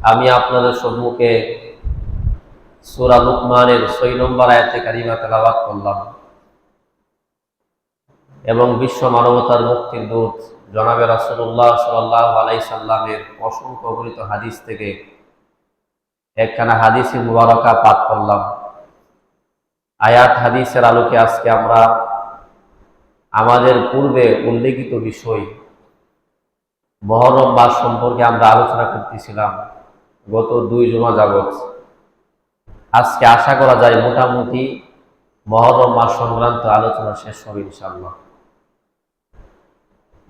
আমি আপনাদের সম্মুখে সূরা লুকমানের 6 নম্বর আয়াতে কারিমা তেলাওয়াত করলাম এবং বিশ্ব মানবতার মুক্তির দূত জনাবে রাসূলুল্লাহ সাল্লাল্লাহু আলাইহি সাল্লামের অসংখ্য অগণিত হাদিস থেকে একখানা হাদিসে মুবারাকা পাঠ করলাম। আয়াত হাদিসের আলোকে আজকে আমরা আমাদের পূর্বে উল্লেখিত বিষয় মুহররম মাস সম্পর্কে আমরা আলোচনা করতেছিলাম গত 2 জুমা যাবত। আজকে আশা করা যায় মোটামুটি মুহররম মাস সংক্রান্ত আলোচনা শেষ হবে ইনশাআল্লাহ।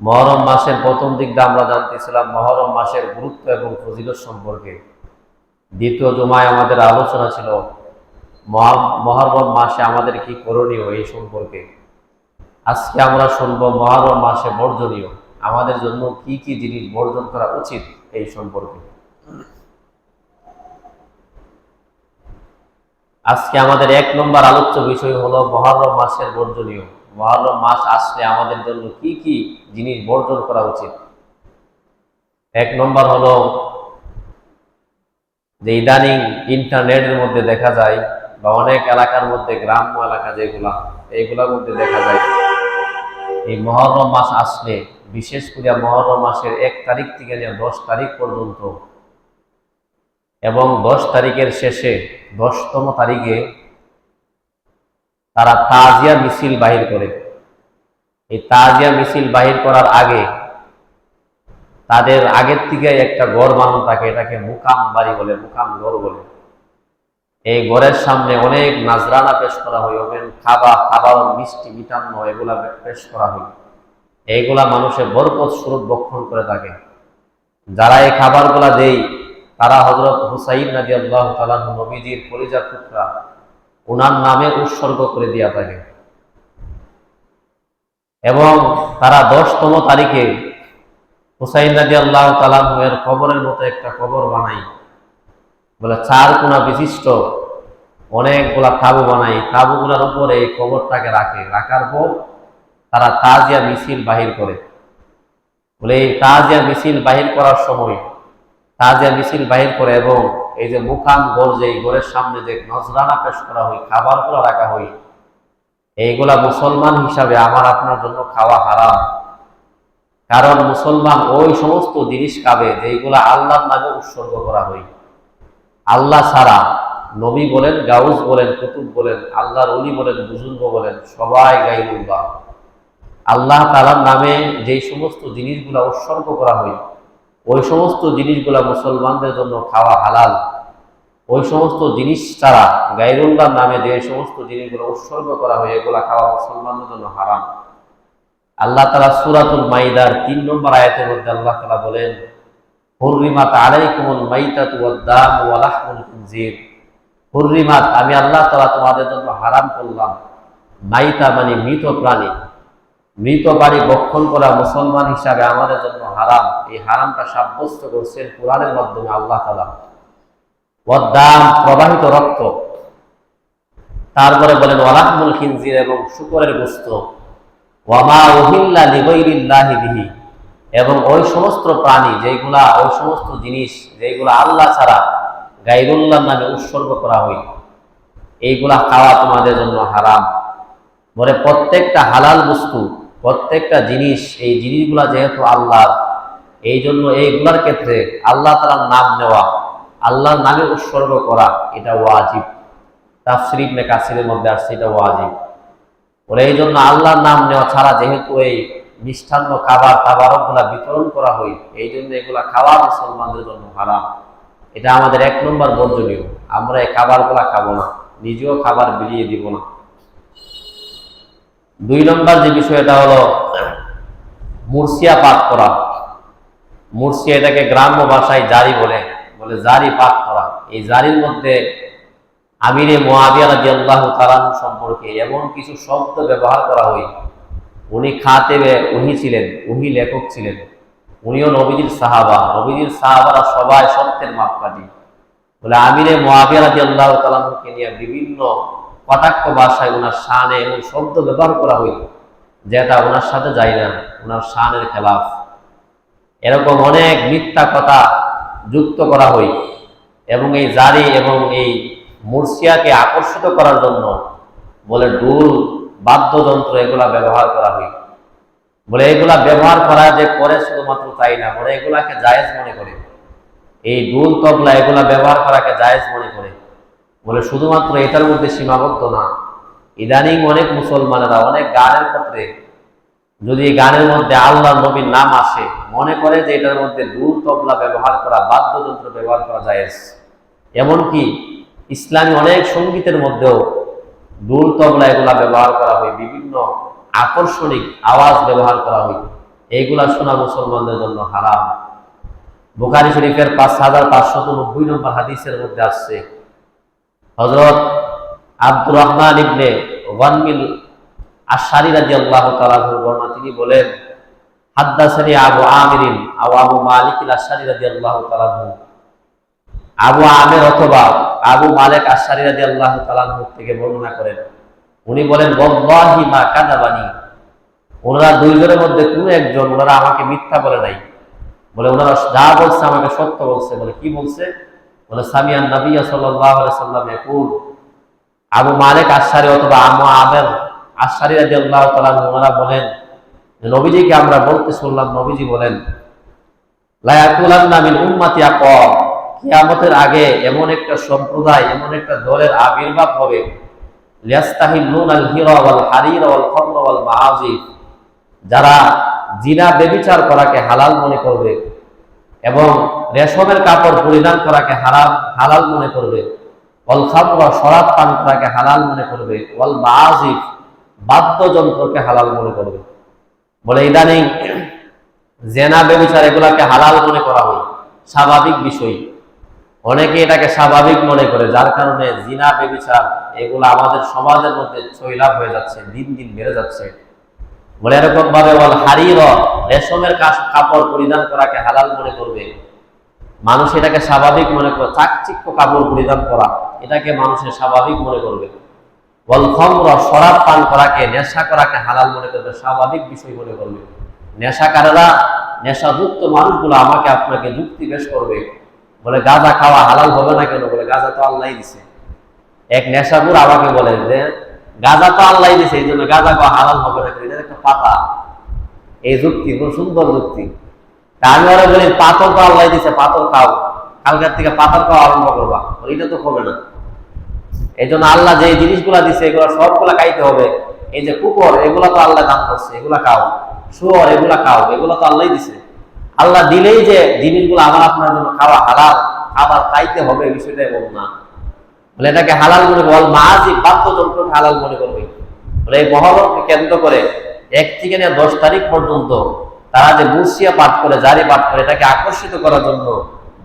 মুহররম মাসের প্রথম দিকটা আমরা জানতেছিলাম মুহররম মাসের গুরুত্ব এবং ফজিলত সম্পর্কে। দ্বিতীয় জুমায় আমাদের আলোচনা ছিল মুহররম মাসে আমাদের কি করণীয় এই সম্পর্কে। আজকে আমরা শুনবো মুহররম মাসে বর্জনীয়, আমাদের জন্য কি কি জিনিস বর্জন করা উচিত এই সম্পর্কে। আজকে আমাদের 1 নম্বর আলোচ্য বিষয় হলো মুহররম মাসের বর্জনীয়। মুহররম মাস আসলে আমাদের জন্য কি কি জিনিস বর্জন করা উচিত। 1 নম্বর হলো যে ইদানিং ইন্টারনেটের মধ্যে দেখা যায় বা অনেক এলাকার মধ্যে, গ্রাম্য এলাকা এইগুলোর মধ্যে দেখা যায় এই মুহররম মাস আসলে, বিশেষ করে মুহররম মাসের 1 তারিখ থেকে নিয়ে 10 তারিখ পর্যন্ত এবং 10 তারিখের শেষে 10তম তারিখে তারা তাজিয়া মিছিল বাহির করে। এই তাজিয়া মিছিল বাহির করার আগে তাদের আগের থেকে একটা গড় বানানো থাকে, এটাকে মুকাম বাড়ি বলে, মুকাম গড় বলে। এই গড়ের সামনে অনেক নাজরানা পেশ করা হয়, খাবার মিষ্টি মিঠান্ন এগুলা পেশ করা হয়। এইগুলা মানুষের বরকত স্বরূপ বক্ষণ করে থাকে। যারা এই খাবারগুলা দেয় তারা হযরত হুসাইন রাদিয়াল্লাহু তাআলা নবীজির কলিজার টুকরা, ওনার নামে উৎসর্গ করে দেয়া থাকে। এবং তারা 10তম তারিখে হুসাইন রাদিয়াল্লাহু তাআলা এর কবরের মতো একটা কবর বানাই, বলে 4 কোণা বিশিষ্ট অনেকগুলা তাবু বানাই। তাবুগুলোর উপরে এই কবরটাকে রাখার পর তারা তাজিয়া মিছিল বাহির করে। বলে এই তাজিয়া মিছিল বাহির করার সময় তাজিয়া মিছিল বাহির করে এবং এই যে মুকাম গড়, যে গড়ের সামনে যে নজরানা পেশ করা হয়, খাবারগুলো রাখা হয়, এইগুলা মুসলমান হিসাবে আমার আপনার জন্য খাওয়া হারাম। কারণ মুসলমান ওই সমস্ত জিনিস খাবে যেগুলা আল্লাহর নামে উৎসর্গ করা হয়। আল্লাহ ছাড়া নবী বলেন, গাউস বলেন, কুতুব বলেন, আল্লাহর ওলি বলেন, বুজুর্গ বলেন, সবাই গায়রুল্লাহ। আল্লাহ তাআলার নামে যেই সমস্ত জিনিসগুলা উৎসর্গ করা হয় ওই সমস্ত জিনিসগুলা মুসলমানদের জন্য খাওয়া হালাল। ওই সমস্ত জিনিস ছাড়া গায়রুল্লাহর নামে যে সমস্ত জিনিসগুলো উৎসর্গ করা হয় এগুলা খাওয়া মুসলমানদের জন্য হারাম। আল্লাহ তাআলা সূরাতুল মাইদার 3 নম্বর আয়াতের মধ্যে আল্লাহ তাআলা বলেন, হুররিমাত আলাইকুমুল মাইতাতু ওয়াদ-দামু ওয়া লাহমুল খিনজির। হুররিমাত, আমি আল্লাহ তাআলা তোমাদের জন্য হারাম করলাম। মাইতা মানে মৃত প্রাণী, মৃত প্রাণী ভক্ষণ করা মুসলমান হিসাবে আমাদের জন্য হারাম। এই হারামটা সাব্যস্ত করছেন কোরআনের মাধ্যমে আল্লাহ তাআলা। ওয়াদ-দাম, প্রবাহিত রক্ত। তারপরে বলেন ওয়া লাহমুল খিনজির, এবং শূকরের গোশত। ওয়ামা উহিল্লা লিগাইরিল্লাহি বিহি, এবং ওই সমস্ত প্রাণী যেগুলা, ওই সমস্ত জিনিস যেগুলা আল্লাহ ছাড়া গায়রুল্লাহর নামে উৎসর্গ করা হয়, এইগুলা খাওয়া তোমাদের জন্য হারাম। বলে প্রত্যেকটা হালাল বস্তু, প্রত্যেকটা জিনিস, এই জিনিসগুলা যেহেতু আল্লাহর, এই জন্য এইগুলার ক্ষেত্রে আল্লাহ তাআলার নাম নেওয়া, আল্লাহর নামে উৎসর্গ করা, এটা ওয়াজিব। তাফসীর ইবনে কাসিরের মধ্যে আসছে এটা ওয়াজিব। বলে এই জন্য আল্লাহর নাম নেওয়া ছাড়া যেহেতু এই মিষ্টান্ন খাবারগুলা বিতরণ করা হয়, এই জন্য এগুলা খাওয়া মুসলমানদের জন্য হারাম। এটা আমাদের 1 নম্বর বর্জনীয়। আমরা এই খাবারগুলা খাবো না, নিজেও খাবার বিলিয়ে দিব না। 2 নম্বর যে বিষয়টা হলো মুরসিয়া পাঠ করা। মুরসিয়া, এটাকে গ্রাম্য ভাষায় জারি বলে জারি পাঠ করা। এই জারির মধ্যে আমিরে মুআবিয়া রাদিয়াল্লাহু তাআলা সম্পর্কে এমন কিছু শব্দ ব্যবহার করা হয়। উনি খাতেবে ওহী ছিলেন, ওহী লেখক ছিলেন। উনিও নবীজির সাহাবা। নবীজির সাহাবারা সবাই সত্যের মাপকাঠি। বলে আমিরে মুআবিয়া রাদিয়াল্লাহু তাআলাকে নিয়ে বিভিন্ন কটাক্ষ ভাষায় ওনার শানে এমন শব্দ ব্যবহার করা হয় যেটা ওনার সাথে যায় না, ওনার শানের খেলাফ। এরকম অনেক মিথ্যা কথা যুক্ত করা হয় এবং এই জারি এবং এই মুর্শিয়াকে আকর্ষিত করার জন্য বলে ডুল বাদ্যযন্ত্র এগুলা ব্যবহার করা হয়। বলে এগুলা ব্যবহার করা যে করে শুধুমাত্র তাই না, বলে এগুলাকে জায়েজ মনে করে, এই ডুল তবলা এগুলা ব্যবহার করাকে জায়েজ মনে করে। বলে শুধুমাত্র এটার মধ্যে সীমাবদ্ধ না, ইদানিং অনেক মুসলমানেরা অনেক গানের ক্ষেত্রে যদি এই গানের মধ্যে আল্লাহ নবীর নাম আসে মনে করে যে এটার মধ্যে ডুল তবলা ব্যবহার করা, বাদ্যযন্ত্র ব্যবহার করা জায়েজ। এমনকি ইসলামী অনেক সঙ্গীতের মধ্যেও ডুল তবলা এগুলা ব্যবহার করা হয়, বিভিন্ন আকর্ষণিক আওয়াজ ব্যবহার করা হয়, এইগুলা শোনা মুসলমানদের জন্য হারাম। বুখারী শরীফের 5590 নম্বর হাদিসের মধ্যে আসছে, হযরত আব্দুর রহমান ইবনে ওয়ানমিল আশআরী রাদিয়াল্লাহু তাআলা বর্ণনা, তিনি বলেন হাদ্দাসানি আবু আমির আবু মালিক আশআরী রাদিয়াল্লাহু তাআলা, আবু আমির অথবা আবু মালিক আশআরী রাদিয়াল্লাহু তাআলা থেকে বর্ণনা করেন, উনি বলেন ওয়াল্লাহি মা কাযাবানি, ওনারা দুইজনের মধ্যে কোনো একজন ওনারা আমাকে মিথ্যা বলে নাই। বলে ওনারা যা বলছে আমাকে সত্য বলছে। বলে কি বলছে? বলে সামিয়ান নবী সাল্লাল্লাহু আলাইহি সাল্লাম ইয়াকুল, আবু মালিক আশআরী অথবা আবু আমির আশআরী রাদিয়াল্লাহু তাআলা ওনারা বলেন নবীজিকে আমরা বলতে শুনলাম, নবীজি বলেন লা ইয়াকুলান্না মিন উম্মতি আকাম, কিয়ামতের আগে এমন একটা সম্প্রদায়, এমন একটা দলের আবির্ভাব হবে, লিয়াস্তাহিল্লুনাল হিরা ওয়াল হারির ওয়াল খামর ওয়াল মাআজিফ, যারা জিনা ব্যভিচার করাকে হালাল মনে করবে এবং রেশমের কাপড় পরিধান করাকে হালাল মনে করবে, ওয়াল খামর শরাব পান করাকে হালাল মনে করবে, ওয়াল মাআজিফ বাদ্যযন্ত্রকে হালাল মনে করবে। বলে ইদানিং জেনা ব্যভিচার এগুলাকে হালাল মনে করা হয়, স্বাভাবিক বিষয়, অনেকে এটাকে স্বাভাবিক মনে করে, যার কারণে জিনা ব্যভিচার এগুলো আমাদের সমাজের মধ্যে ছয়লাভ হয়ে যাচ্ছে, দিন দিন বেড়ে যাচ্ছে। বলে এরকম ভাবে ওয়াল হারির রেশমের কাপড় পরিধান করাকে হালাল মনে করবে, মানুষ এটাকে স্বাভাবিক মনে করে, চাকচিক্য কাপড় পরিধান করা এটাকে মানুষের স্বাভাবিক মনে করবে। ওয়াল খামর শরাব পান করাকে, নেশা করাকে হালাল মনে করবে, স্বাভাবিক বিষয় মনে করবে। নেশাকারেরা, নেশাযুক্ত মানুষগুলো আমাকে আপনাকে যুক্তি পেশ করবে, বলে গাঁজা খাওয়া হালাল হবে না কেন? বলে গাঁজা তো আল্লাহ দিছে। এক নেশাগুর আমাকে বলে যে গাঁজা তো আল্লাহ দিছে, এই জন্য গাঁজা খাওয়া হালাল হবে না কেন? এটা একটা পাতা, এই যুক্তি খুব সুন্দর যুক্তি। আমি ওরা বলি পাথর তো আল্লাহ দিছে, পাথর খাও, কালকার থেকে পাথর খাওয়া আরম্ভ করবা, এটা তো হবে না। এই জন্য আল্লাহ যে জিনিসগুলা দিছে এগুলো সবগুলা খাইতে হবে। এই যে কুকুর এগুলা তো আল্লাহ দান করছে, এগুলা খাও। শুয়োর এগুলা খাও, এগুলো তো আল্লাহ দিছে। আল্লাহ দিলেই যে জিনিসগুলো আমার আপনার জন্য খাওয়া হালাল, আবার খাইতে হবে, বিষয়টা এমন না। বলে এটাকে হালাল মনে করবে, মাঝি বাদ্যযন্ত্রকে হালাল মনে করবে। বলে এই মহরমকে কেন্দ্র করে 1 থেকে 10 তারিখ পর্যন্ত তারা যে মুর্শিয়া পাঠ করে, জারি পাঠ করে, এটাকে আকর্ষিত করার জন্য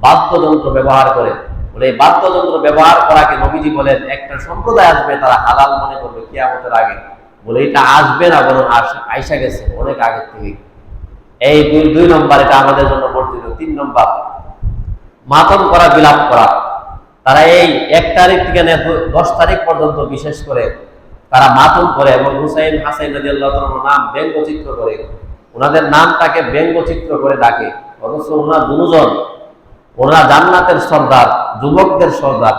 বাদ্যযন্ত্র ব্যবহার করে। বলে এই বাদ্যযন্ত্র ব্যবহার করাকে নবীজি বলেন একটা সম্প্রদায় আসবে, তারা হালাল মনে করবে কিয়ামতের আগে। বলে এটা আসবে না, বরং আইসা গেছে অনেক আগে থেকে। এই দুই নম্বর, এটা আমাদের জন্য বর্জিত। 3 নম্বর, মাতম করা, বিলাপ করা। তারা এই 1 তারিখ থেকে 10 তারিখ পর্যন্ত বিশেষ করে তারা মাতম করে এবং হুসাইন হাসাইন রাদিয়াল্লাহু তাআলার নাম ব্যঙ্গচিত্র করে, ওনাদের নামটাকে ব্যঙ্গচিত্র করে ডাকে, অথচ ওনারা দুজন, ওনারা জান্নাতের সর্দার, যুবকদের সর্দার।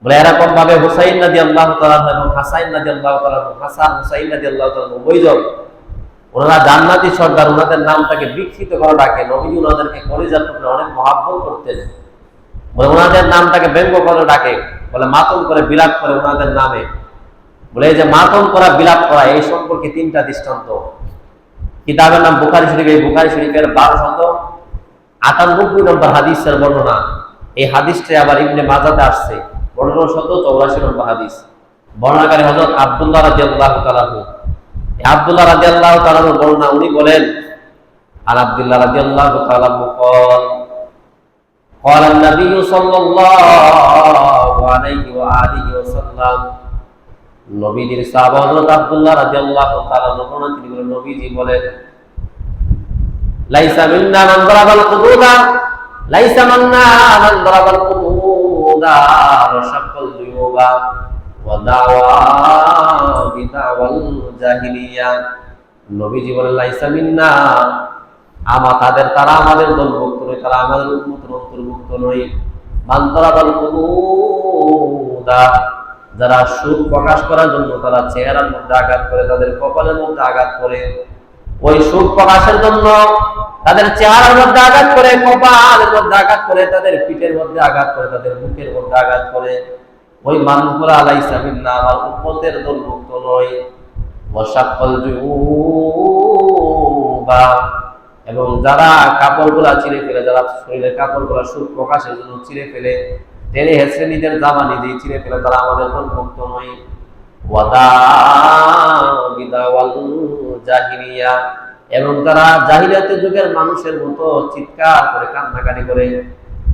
বলে এরকম ভাবে হুসাইন রাদিয়াল্লাহু তাআলা এবং হাসাইন রাদিয়াল্লাহু তাআলা, হাসান হুসাইন রাদিয়াল্লাহু তাআলা উভয়জন ওনারা জান্নাতি সর্দার, ওনাদের নামটাকে বিকৃত করে ডাকে। নবীজি ওনাদেরকে কলিজার টুকরা অনেক মহব্বত করতেন। বলে ওনাদের নামটাকে ব্যঙ্গ করে ডাকে, বলে মাতম করে, বিলাপ করে ওনাদের নামে। বলে এই যে মাতম করা, বিলাপ করা, এই সম্পর্কে 3টা দৃষ্টান্ত। কিতাবের নাম বুখারী শরীফ, এই বুখারী শরীফের 1298 নম্বর হাদিসের বর্ণনা। এই হাদিসটা আবার ইবনে মাজাতে আসছে, 1584 নম্বর হাদিস। বর্ণনাকারী হযরত আব্দুল্লাহ রাদিয়াল্লাহু তাআলা। আব্দুল্লাহ রাদিয়াল্লাহু তাআলা বর্ণনা, উনি বলেন আর আব্দুল্লাহ রাদিয়াল্লাহু তাআলা قال قال النبي صلى الله عليه واله وسلم, নবীজির সাহাবা হযরত আব্দুল্লাহ রাদিয়াল্লাহু তাআলা বর্ণনা, তিনি বলেন নবীজি বলেন লাইসা মিন্না মান দারাবাল কুদুদা, লাইসা মিন্না মান দারাবাল কুদুদা ওয়া শাক্কাল জুয়ুবা ওয়া দাওয়া বিদাওয়াল জাহিলিয়া। নবীজি বলেন লাইসা মিন্না, তারা আমাদের দলভুক্ত নয়, তারা আমাদের উম্মতের অন্তর্ভুক্ত নয়। মান্তরাদাল কুলুদা, যারা সুখ প্রকাশ করার জন্য তারা চেহারার মধ্যে আঘাত করে, তাদের কপালের মধ্যে আঘাত করে, ওই সুখ প্রকাশের জন্য তাদের চেহারার মধ্যে আঘাত করে, কপালের মধ্যে আঘাত করে, তাদের পিঠের মধ্যে আঘাত করে, তাদের মুখের মধ্যে আঘাত করে, ওই মানুষগুলো আলাইসা মিন্না, আমার উম্মতের দলভুক্ত নয়। ওয়াশাক্কাল জুয়ুবা, এবং যারা কাপড়গুলা চিরে ফেলে, যারা শরীরের কাপড়গুলা সুখ প্রকাশের জন্য চিরে ফেলে, টেনে হেসে নিজের জামা নিজেই চিরে ফেলে, তারা আমাদের দলভুক্ত নয়। ওয়াদা বিদাওয়াল জাহিলিয়া, এবং তারা জাহিলিয়াতের যুগের মানুষের মতো চিৎকার করে কান্নাকাটি করে,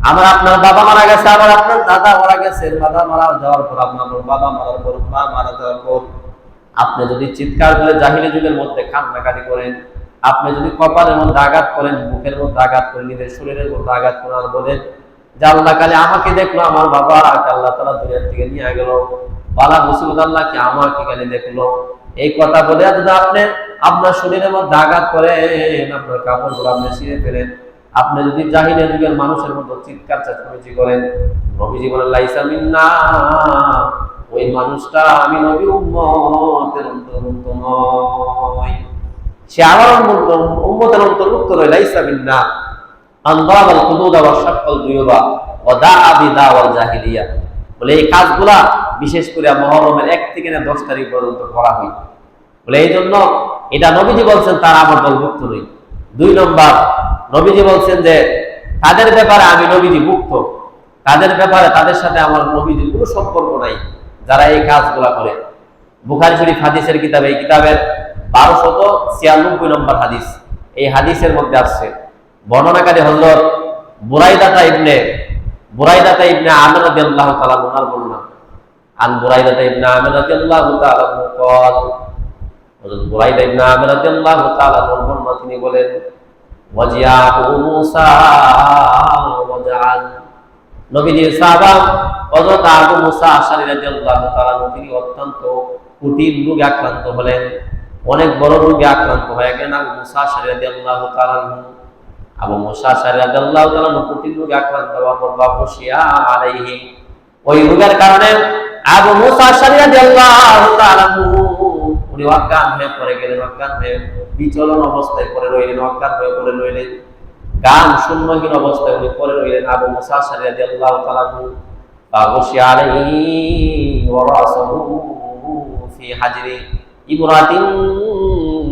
আমার আপনার বাবা মারা গেছে, আবার আপনার দাদা মারা গেছে, দাদা মারা যাওয়ার পর আপনার বাবা মারার পর মা মারা যাওয়ার পর আপনি যদি চিৎকার করে জাহিলি যুগের মধ্যে কান্নাকাটি করেন, আপনি যদি কপালের মধ্যে আঘাত করেন, মুখের মধ্যে আঘাত করেন, নিজের শরীরের মধ্যে আঘাত করেন, আর বলেন যে আল্লাহ কালে আমাকে দেখলো, আমার বাবা আল্লাহ তাআলা দুনিয়া থেকে নিয়ে গেল, বালা মুসিবত আল্লাহকে আমাকে কালে দেখলো, এই কথা বলে যদি আপনি আপনার শরীরের মধ্যে আঘাত করেন, আপনার কাপড়গুলো আপনি ছিঁড়ে ফেলেন, আপনি যদি জাহিলিয়া যুগের মানুষের মতো চিৎকার চেঁচামেচি করেন, নবীজি বলেন লাইসা মিন্না, ওই মানুষটা আমি নবী উম্মতের অন্তর্ভুক্ত নয়, সে আমার উম্মতের অন্তর্ভুক্ত নয়। লাইসা মিন্না আনদাবাল হুদুদা ওয়া শাক্কাল জুয়ুবা ওয়া দাআ বিদাওয়াল জাহিলিয়া। বলে এই কাজগুলা বিশেষ করে মুহররমের 1 থেকে 10 তারিখ পর্যন্ত করা হয়। বলে এই জন্য এটা নবীজি বলছেন তারা আমার দলভুক্ত নয়। 2 নম্বর, নবীজি বলছেন যে তাদের ব্যাপারে আমি নবীজি মুক্ত, তাদের ব্যাপারে তাদের সাথে আমার নবীজির কোনো সম্পর্ক নাই যারা এই কাজগুলা করে। বুখারী শরীফ হাদিসের কিতাবে, এই কিতাবের 1296 নম্বর হাদিস, এই হাদিসের মধ্যে আসছে বর্ণনাকারী হযরত বুরাইদা ইবনে আমির রাদিয়াল্লাহু তাআলা ওনার বর্ণনা। আন বুরাইদা ইবনে আমির রাদিয়াল্লাহু তাআলা قال, হযরত বুরাইদা ইবনে আমির রাদিয়াল্লাহু তাআলা বর্ণনা, তিনি বলেন ওয়াজিয়া মুসা ওয়াজাল, নবীজির সাহাবা হযরত আবু মুসা আশআরী রাদিয়াল্লাহু তাআলা তিনি অত্যন্ত কুটিল রোগে আক্রান্ত হলেন, অনেক বড় রোগে আক্রান্ত হয়ে গেলেন। আবু মুসা আশআরী রাদিয়াল্লাহু তাআলা কুটিল রোগে আক্রান্ত হওয়ার পর বাবুশিয়া আলাইহি, ওই রোগের কারণে আবু মুসা আশআরী রাদিয়াল্লাহু তাআলা উনি অজ্ঞান হয়ে পড়ে গেলেন, অজ্ঞান হয়ে বিচলন অবস্থায় পড়ে রইলেন, অজ্ঞান হয়ে পড়ে রইলেন, গান শূন্যহীন অবস্থায় উনি পড়ে রইলেন। আবু মুসা আশআরী রাদিয়াল্লাহু তাআলা বাবুশিয়া আলাইহি ওয়া রাসুহু ফি হাজরি ইমরাতিন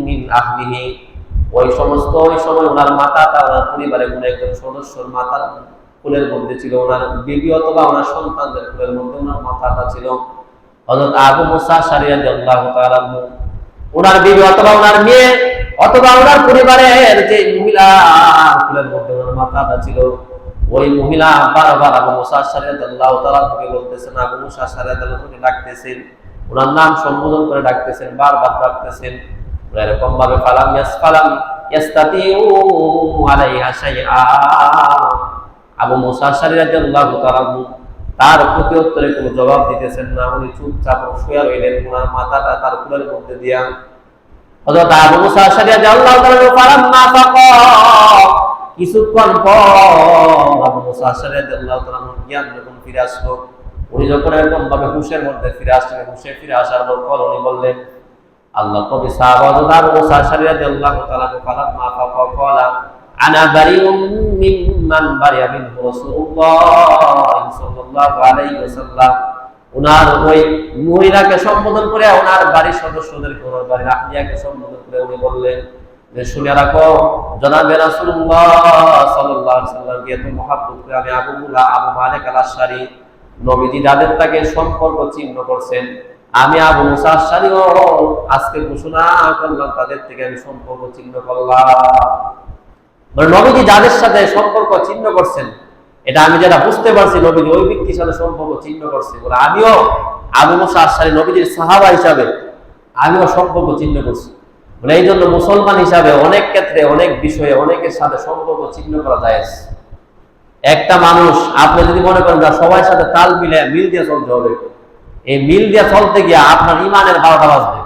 মিন আহলিহি, ওই সময় ওনার মাতা তার পরিবারের কোনো একজন সদস্যর মাতার কোলের মধ্যে ছিল, ওনার বিবি অথবা ওনার সন্তানদের কোলের মধ্যে ওনার মাতাটা ছিল। হযরত আবু মুসা আশআরী রাদিয়াল্লাহু তাআলা ওনার বিবি অথবা ওনার মেয়ে অথবা ওনার পরিবারের যে মহিলা কোলের মধ্যে ওনার মাতাটা ছিল, ওই মহিলা বারবার আবু মুসা আশআরী রাদিয়াল্লাহু তাআলা কে বলতেছেন, আবু মুসা আশআরী রাদিয়াল্লাহু তাআলা ডাকতেছেন, ওনার নাম সম্বোধন করে ডাকতেছেন, বারবার ডাকতেছেন, এরকম ভাবে ফালাম ইয়াস্তাতিউ আলাইহা শাইআ। আবু মুসা আশআরী রাদিয়াল্লাহু তাআলা তার প্রতি উত্তরে কোনো জবাব দিতেছেন না, উনি চুপচাপ শুয়ে রইলেন ওনার মাথাটা তার কোলের মধ্যে দিয়া। হযরত আবু মুসা আশআরী রাদিয়াল্লাহু তাআলা ফালাম্মা ফাকা, কিছুক্ষণ পর আবু মুসা আশআরী রাদিয়াল্লাহু তাআলা জ্ঞান যখন ফিরে আসলো, উনি যখন এরকম ভাবে হুশের মধ্যে ফিরে আসলেন, হুশে ফিরে আসার পর উনি বললেন, আল্লাহ কবি সাহাবা আবু মুসা আশআরী রাদিয়াল্লাহু তাআলা ফালাম্মা ফাকা ক্বালা আনা বারিউম মিম্মান বারিয়া মিনহু রাসূলুল্লাহ সাল্লাল্লাহু আলাইহি ওয়াসাল্লাম। ওনার ওই মহিলাকে সম্বোধন করে ওনার বাড়ির সদস্যদেরকে, ওনার বাড়ির আহলিয়াকে সম্বোধন করে উনি বললেন যে শুনে রাখো, জনাবে রাসূলুল্লাহ সাল্লাল্লাহু আলাইহি ওয়াসাল্লামকে এত মহব্বত করে আমি আবু মালিক আল আশআরী, নবীজি যাদের তাকে সম্পর্ক চিহ্ন করছেন, আমি আবু মুসা আশআরীও আজকে ঘোষণা করলাম তাদের থেকে আমি সম্পর্ক চিহ্ন করলাম। মানে নবীজি যাদের সাথে সম্পর্ক চিহ্ন করছেন, এটা আমি যেটা বুঝতে পারছি, নবীজি ওই ব্যক্তির সাথে সম্পর্ক চিহ্ন করছে বলে আমিও আবু মুসা আশআরী নবীজির সাহাবা হিসাবে আমিও সম্পর্ক চিহ্ন করছি। বলে এই জন্য মুসলমান হিসাবে অনেক ক্ষেত্রে অনেক বিষয়ে অনেকের সাথে সম্পর্ক চিহ্ন করা যায়। একটা মানুষ আপনি যদি মনে করেন যে সবার সাথে তাল মিল দিয়ে চলতে হবে, এই মিল দিয়ে চলতে গিয়ে আপনার ইমানের 12টা বাজবে,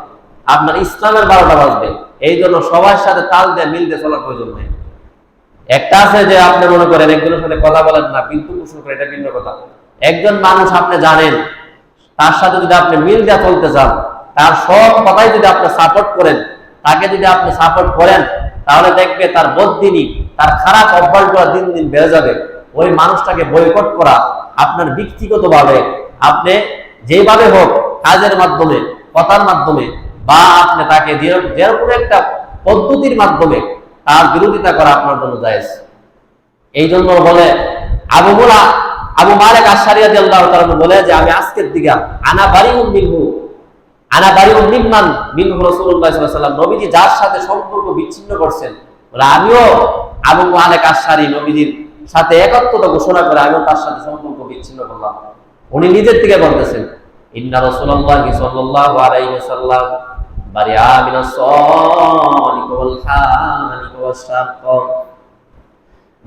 আপনার ইসলামের 12টা বাজবে। এই জন্য সবার সাথে তাল দিয়ে মিল দিয়ে চলার প্রয়োজন নেই। একটা আছে যে আপনি মনে করেন একজনের সাথে কথা বলেন না, কিন্তু পোষণ করে, এটা ভিন্ন কথা। একজন মানুষ আপনি জানেন, তার সাথে যদি আপনি মিল দিয়ে চলতে চান, তার সব কথাই যদি আপনি সাপোর্ট করেন, তাকে যদি আপনি সাপোর্ট করেন, তাহলে দেখবে তার বদদিনী, তার খারাপ অভ্যাসগুলো দিন দিন বেড়ে যাবে। ওই মানুষটাকে বয়কট করা আপনার ব্যক্তিগতভাবে, আপনি যেভাবে হোক, কাজের মাধ্যমে, কথার মাধ্যমে, বা আপনি তাকে যেরকম একটা পদ্ধতির মাধ্যমে তার বিরোধিতা করা আপনার জন্য জায়েজ। এই জন্য বলে আবু মালিক আশআরী রাদিয়াল্লাহু তাআলা বলে যে আমি আজকের দিকে আনা বারিউম মিম্মান মিনহু রাসূলুল্লাহ সাল্লাল্লাহু আলাইহি ওয়াসাল্লাম, নবীজি যার সাথে সম্পর্ক বিচ্ছিন্ন করছেন, বলে আমিও আবু মালিক আশআরী নবীজির সাথে একত্বতা ঘোষণা করে আমিও তার সাথে সম্পর্ক বিচ্ছিন্ন করলাম। উনি নিজের থেকে বলতেছেন, ইন্না রাসূলুল্লাহ সাল্লাল্লাহু আলাইহি ওয়াসাল্লাম বারিআ মিনাস সালিক ওয়াল হানিক ওয়াস শাক্ক।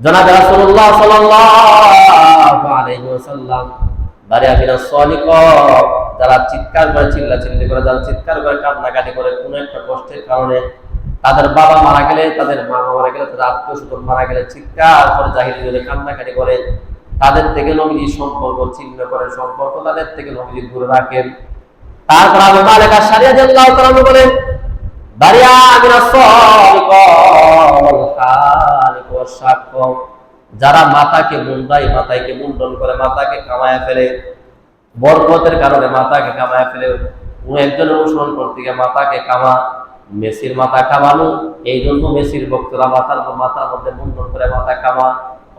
জনাব রাসূলুল্লাহ সাল্লাল্লাহু আলাইহি ওয়াসাল্লাম বারিআ মিনাস সালিক, যারা চিৎকার করে, চিল্লাচিল্লি করে, যারা চিৎকার করে, কান্নাকাটি করে, কোনো একটা কষ্টের কারণে, তাদের বাবা মারা গেলে, তাদের মা মারা গেলে, তাদের আত্মীয় স্বজন মারা গেলে চিৎকার করে, জাহিলি করে কান্নাকাটি করে, তাদের থেকে নবীজি সম্পর্ক ছিন্ন করে, সম্পর্ক তাদের থেকে নবীজি দূরে রাখেন। তারপর আবু মালিক আশআরী রাদিয়াল্লাহু তাআলা বলেন, বারিআ মিনাস সালিক ওয়াল হানিক ওয়াস শাক্ক, যারা মাথাকে মুন্ডায়, মাথাকে মুন্ডন করে, মাথাকে কামায়া ফেলে, বরকতের কারণে মাথাকে কামায়া ফেলে। ও একজনের অনুসরণ করতে গিয়ে মাথাকে কামা, মেসির মাথা কামানো, এই জন্য মেসির ভক্তরা মাথার মধ্যে মুন্ডন করে মাথা কামা।